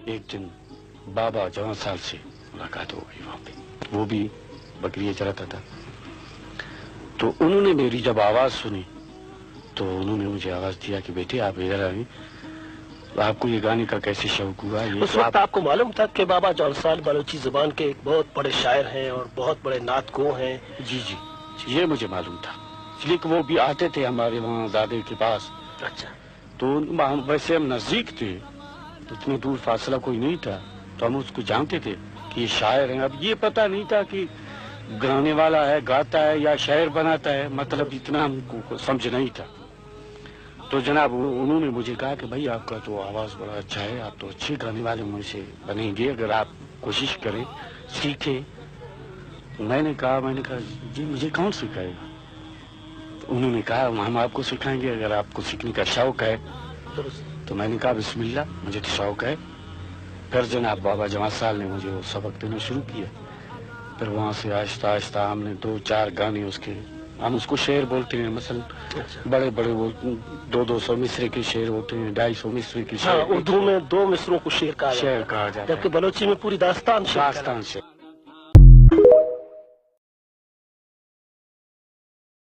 ایک دن بابا جوان صاحب سے ملاقات ہو گئی وہاں پہ، وہ بھی بکریاں چلاتا تھا. تو انہوں نے میری جب آواز سنی تو انہوں نے مجھے آواز دیا کہ بیٹے آپ ادھر آئیں. آپ کو یہ گانے کا کیسے شوق ہوا؟ اس وقت آپ کو معلوم تھا کہ بابا جوان صاحب بلوچی زبان کے ایک بہت بڑے شاعر ہیں اور بہت بڑے نعت گو ہیں؟ جی جی یہ مجھے معلوم تھا، اس لیے کہ وہ بھی آتے تھے ہمارے وہاں دادے کے پاس. اچھا. تو ویسے ہم نزدیک تھے، اتنے دور فاصلہ کوئی نہیں تھا، تو ہم اس کو جانتے تھے کہ یہ شاعر ہیں. اب یہ پتہ نہیں تھا کہ گانے والا ہے، گاتا ہے یا شاعر بناتا ہے، مطلب اتنا ہم کو سمجھ نہیں تھا. تو جناب انہوں نے مجھے کہا کہ بھائی آپ کا تو آواز بڑا اچھا ہے، آپ تو اچھے گانے والے میں سے بنیں گے اگر آپ کوشش کریں، سیکھیں. میں نے کہا جی مجھے کون سکھائے گا؟ انہوں نے کہا ہم آپ کو سکھائیں گے اگر آپ کو سیکھنے کا شوق ہے. تو میں نے کہا بسم اللہ، مجھے تو شوق ہے. پھر جناب بابا جوان صاحب نے مجھے وہ سبق دینا شروع کیا. پھر وہاں سے آہستہ آہستہ ہم نے 2-4 گانے اس کے، ہم اس کو شعر بولتے ہیں، مثلا بڑے بڑے وہ 200 مصرے کے شعر ہوتے ہیں، 250 مصرے کے شعر. اردو میں 2 مصروں کو شعر کہا جاتا ہے، جبکہ بلوچی میں پوری داستان شعر.